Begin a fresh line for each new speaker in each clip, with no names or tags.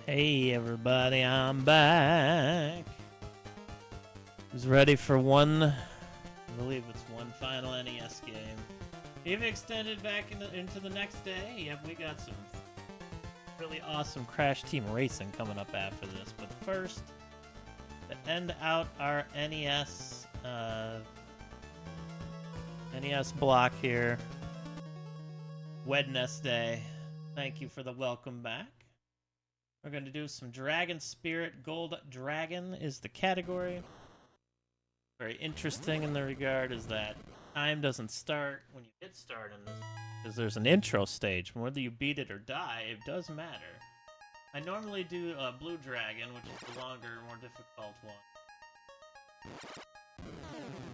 Hey everybody, I'm back. Who's ready for I believe it's one final NES game. We've extended back into the next day. Yep, we got some really awesome Crash Team Racing coming up after this. But first, to end out our NES block here, Wednesday. Thank you for the welcome back. We're going to do some Dragon Spirit. Gold Dragon is the category. Very interesting in the regard is that time doesn't start when you hit start in this, because there's an intro stage. Whether you beat it or die, it does matter. I normally do Blue Dragon, which is the longer, more difficult one.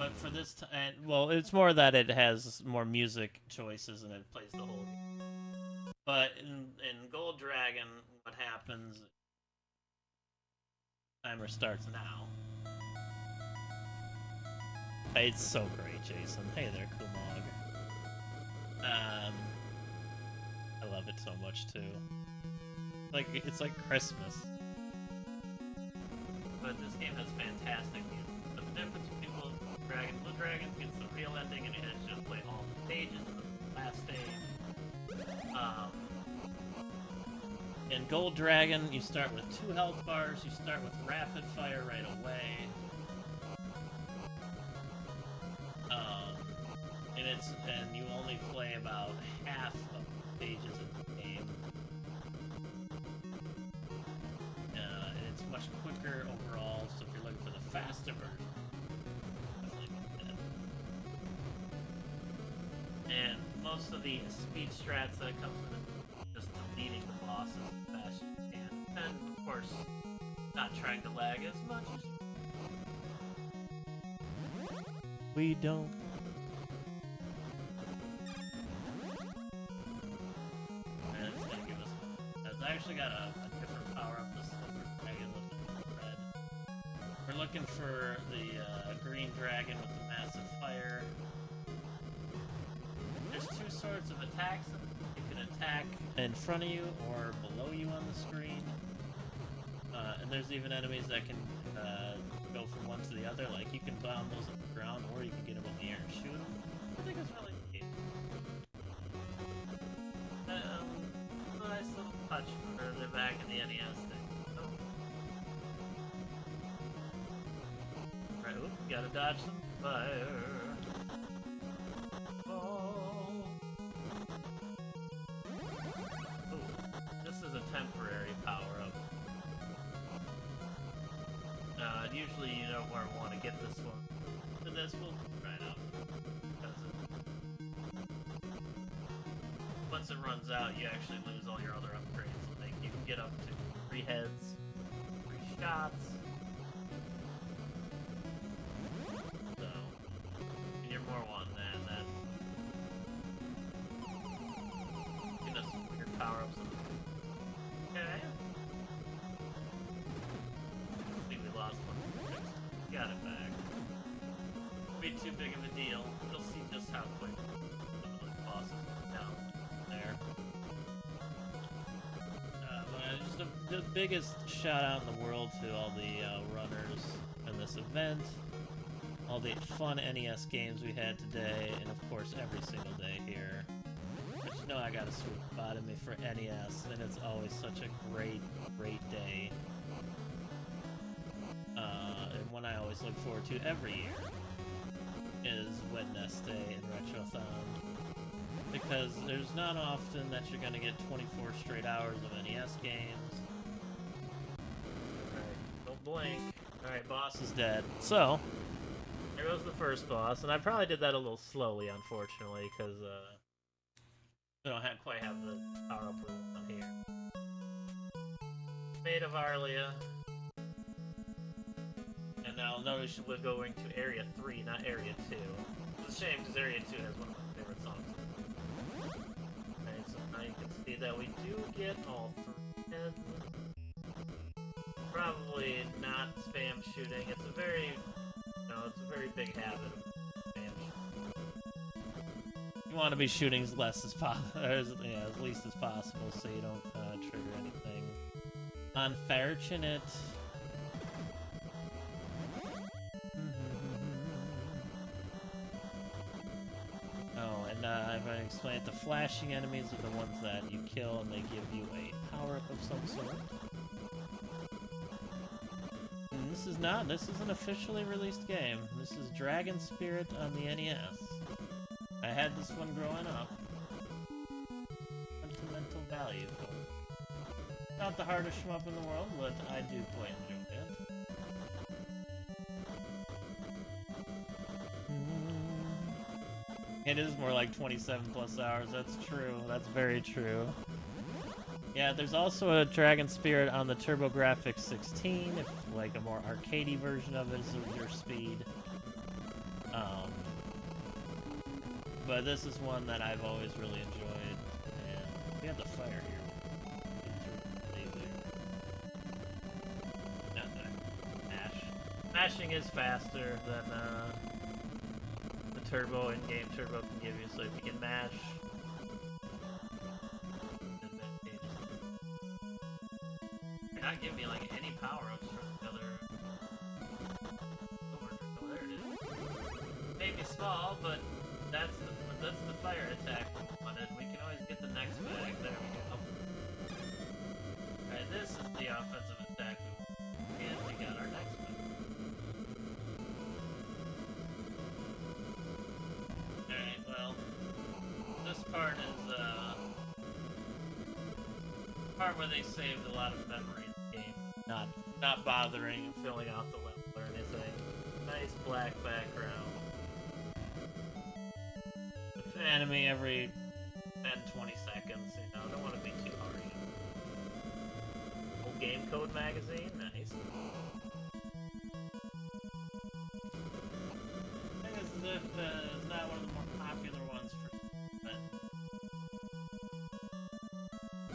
But for this time, well, it's more that it has more music choices and it plays the whole game. But in Gold Dragon, what happens? Timer starts now. It's so great, Jason. Hey there, Kumog. I love it so much too. It's like Christmas. But this game has fantastic music. But the difference between Blue Dragon gets the real ending, and it has just play all the stages in the last stage. In Gold Dragon, you start with 2 health bars. You start with rapid fire right away. And you only play about half of the stages of the game. And it's much quicker overall. So if you're looking for the faster version, definitely get that. And most of the speed strats that come from it, just deleting the bosses as fast as you can. And of course, not trying to lag as much as we don't. I actually got a different power-up, the Silver Dragon with the red. We're looking for the Green Dragon with the massive fire. There's 2 sorts of attacks. You can attack in front of you or below you on the screen. And there's even enemies that can go from one to the other. Like, you can bomb those on the ground, or you can get them in the air and shoot them. I think it's really neat. Nice little touch for the back of the NES thing. Oh. Right, oops, gotta dodge some fire. Oh. Ooh, this is a temporary power-up. Usually you don't want to get this one. For this, we'll try it out. Once it runs out, you actually lose all your other upgrades. Like, you can get up to 3 heads, 3 shots. So, and you're more one than that. You know, some weird power-ups. Okay. Completely lost one. Got it back. Won't be too big of a deal. You'll see just how quick some of those bosses go down. There. Just the biggest shout out in the world to all the runners in this event, all the fun NES games we had today, and of course every single day here. But you know I got a sweet spot in me for NES, and it's always such a great day. And one I always look forward to every year is Wednesday and Retrothon. Because there's not often that you're going to get 24 straight hours of NES games. Alright, don't blink. Alright, boss is dead. So, there goes the first boss. And I probably did that a little slowly, unfortunately, because we don't quite have the power-up we want here. Maid of Arlia. And now notice we're going to Area 3, not Area 2. It's a shame, because Area 2 has one of my favorite songs. So now you can see that we do get all 3 heads. Probably not spam shooting. It's a very big habit of spam shooting. You want to be shooting as less as possible, as least as possible, so you don't trigger anything. Unfortunate. Oh, and I've explained the flashing enemies are the ones that you kill and they give you a power-up of some sort. And this is an officially released game. This is Dragon Spirit on the NES. I had this one growing up. Sentimental value for it. Not the hardest shmup in the world, but I do quite enjoy it. It is more like 27 plus hours, that's true. That's very true. Yeah, there's also a Dragon Spirit on the TurboGrafx 16, if like a more arcadey version of it is of your speed. But this is one that I've always really enjoyed. And we have the fire here. Mashing is faster than the turbo in-game turbo can give you, so if you can mash, you're not giving me like any power-ups from the other. Oh, there it is. Maybe small, but that's the fire attack we wanted. We can always get the next bag. There we go. Alright, this is the offensive attack we want. And we got our next one. Alright, well, this part is, part where they saved a lot of memory in the game. Not bothering filling out the level or anything. Nice black background. With enemy every 10-20 seconds, you know, don't want to be too harsh. Old game code magazine, nice. I think this is not one of the more popular ones for, but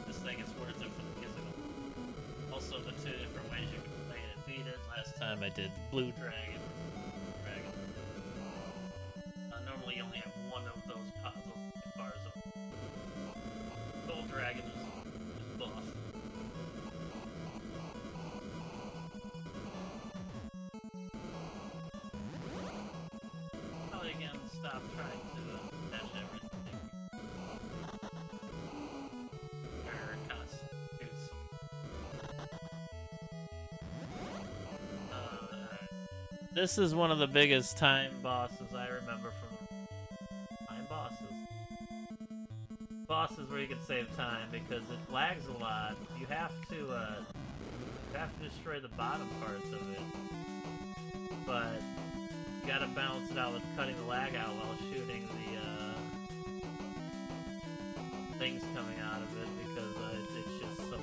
just think it's worth it for the physical. Also, the two different ways you can play it and beat it. Last time I did Blue Dragon. Normally you only have one of those bars up. Gold Dragon is buff. Probably again stop trying to dash everything. Or constitute some. This is one of the biggest time bosses I remember from time bosses where you can save time because it lags a lot. You have to destroy the bottom parts of it, but you gotta balance it out with cutting the lag out while shooting the things coming out of it because it's just so loud.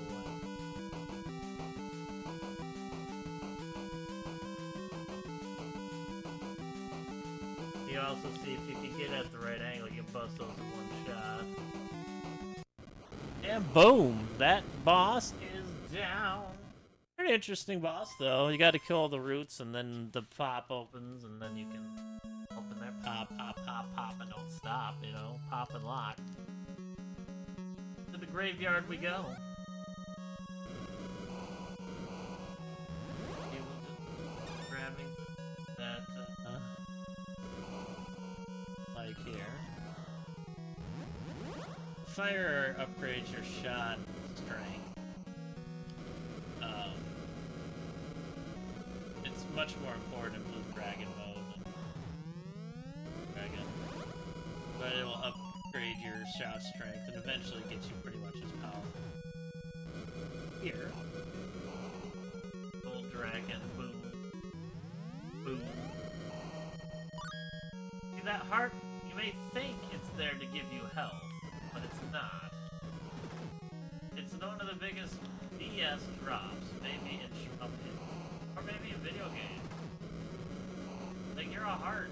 You also see if you can get at the right angle, you can bust those in one shot. And boom! That boss is down! Pretty interesting boss, though. You gotta kill all the roots, and then the pop opens, and then you can open there. Pop, pop, pop, pop, and don't stop, you know? Pop and lock. To the graveyard we go. Grabbing that, like here. Fire upgrades your shot strength. It's much more important in Blue Dragon mode than Dragon. But it will upgrade your shot strength and eventually get you pretty much as powerful. Here. Gold Dragon, boom. Boom. See that heart? You may think it's there to give you health, but it's not. It's one of the biggest DS drops, maybe in shmup, or maybe a video game. Like, you're a heart.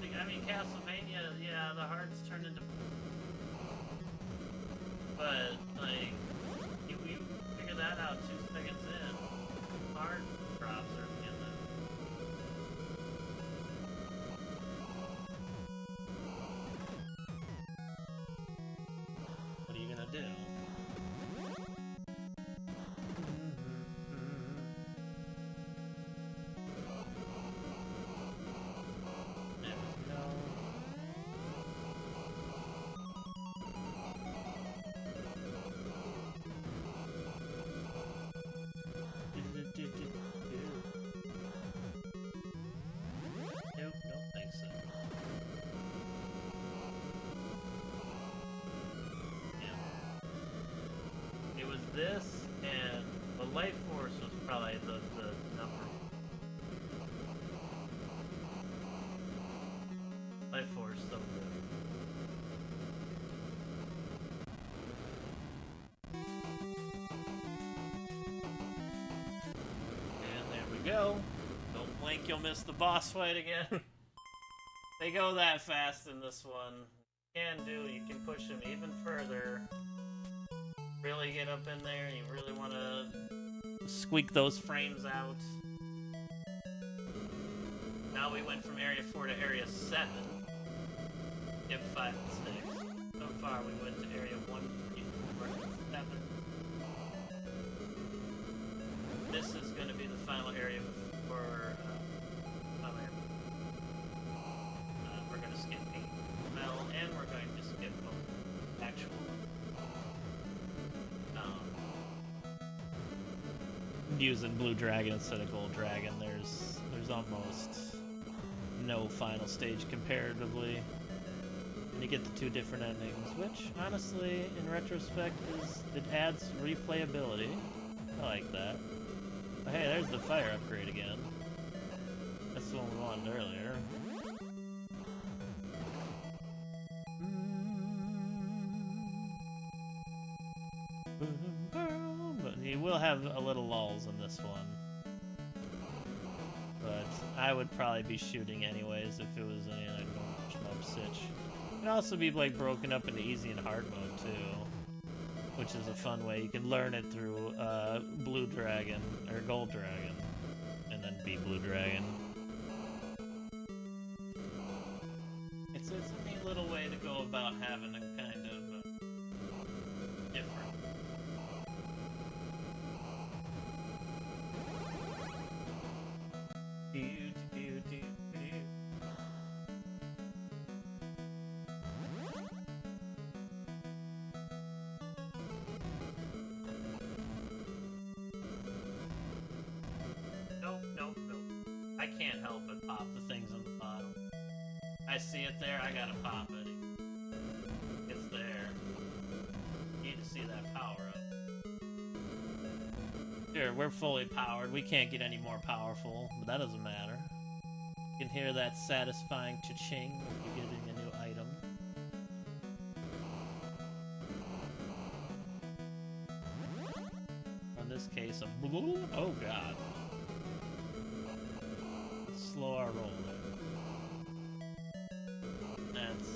Like, I mean, Castlevania, yeah, the hearts turn into... But, like, you figure that out 2 seconds in. Heart drops are in there. What are you gonna do? this and the Life Force was probably the number. Life Force, so good. And there we go. Don't blink, you'll miss the boss fight again. They go that fast in this one. You can push them even further. Really get up in there, you really want to squeak those frames out. Now we went from Area 4 to Area 7. Yep, 5 and 6. So far we went to Area 1, 3, 4, and 7. This is going to be the final area for we're going to skip 8 Mel, and we're going to skip actual using Blue Dragon instead of Gold Dragon. There's almost no final stage comparatively, and you get the 2 different endings, which honestly in retrospect it adds replayability. I like that. But hey, there's the fire upgrade again. That's the one we wanted earlier. But you will have a little lulls in this one. But I would probably be shooting anyways if it was any like normal shmup sitch. It'd also be like broken up into easy and hard mode too, which is a fun way. You can learn it through Blue Dragon or Gold Dragon, and then be Blue Dragon. It's a neat little way to go about having a kind of different. Nope. I can't help but pop the things on the bottom. I see it there, I gotta pop it. It's there. You need to see that power up. Sure, we're fully powered. We can't get any more powerful, but that doesn't matter. You can hear that satisfying cha-ching if you're getting a new item. In this case, a blue. Oh god. Let's slow our roll there. That's,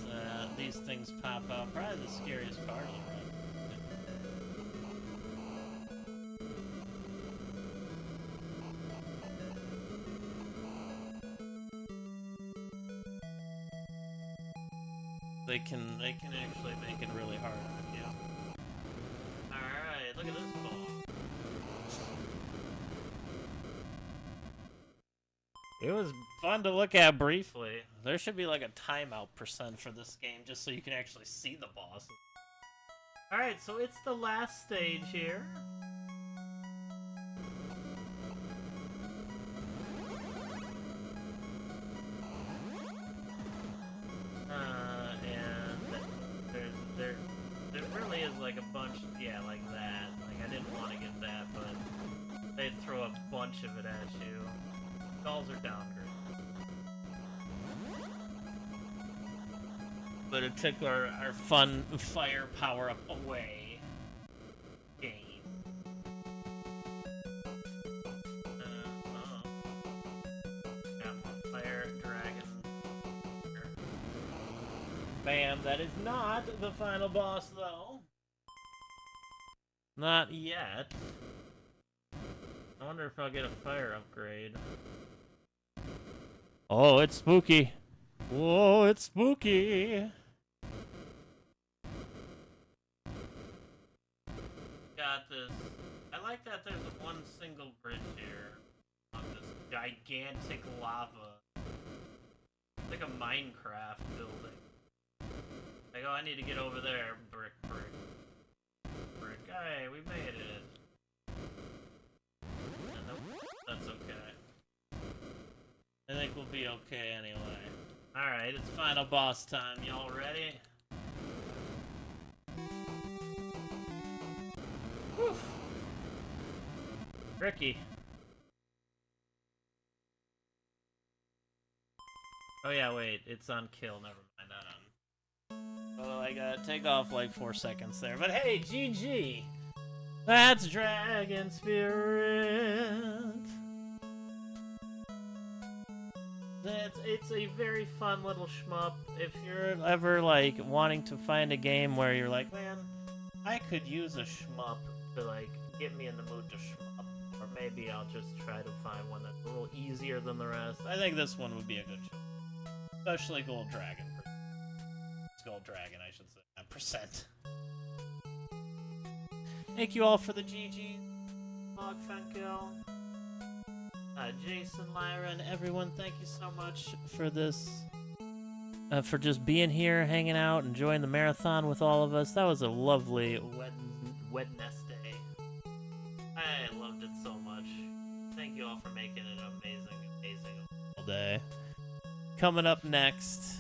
these things pop out. Probably the scariest part of the run. They can actually make it really hard on you. Alright, look at this ball. It was fun to look at briefly. There should be like a timeout % for this game just so you can actually see the bosses. Alright, so it's the last stage here. There really is like a bunch, yeah, like that. Like I didn't want to get that, but they throw a bunch of it at you. Skulls are downgraded. But it took our fun fire power up away. Game. Got my fire dragon. Bam, that is not the final boss though. Not yet. I wonder if I'll get a fire upgrade. Oh, it's spooky. Whoa, it's spooky. Got this. I like that there's one single bridge here on this gigantic lava. Like a Minecraft building. Like, oh, I need to get over there. Brick. Hey, we made it. Nope, that's okay. I think we'll be okay anyway. Alright, it's final boss time. Y'all ready? Woo! Oof. Tricky. Oh yeah, wait, it's on kill. Never mind, not on. Oh, I gotta take off like 4 seconds there. But hey, GG. That's Dragon Spirit. It's a very fun little shmup. If you're ever like wanting to find a game where you're like, man, I could use a shmup to like get me in the mood to shmup, or maybe I'll just try to find one that's a little easier than the rest. I think this one would be a good choice, especially Gold Dragon. Gold Dragon, I should say. Percent. Thank you all for the GG. Log Funkill. Jason, Lyra, and everyone, thank you so much for this. For just being here, hanging out, enjoying the marathon with all of us. That was a lovely Wednesday. I loved it so much. Thank you all for making it amazing all day. Coming up next.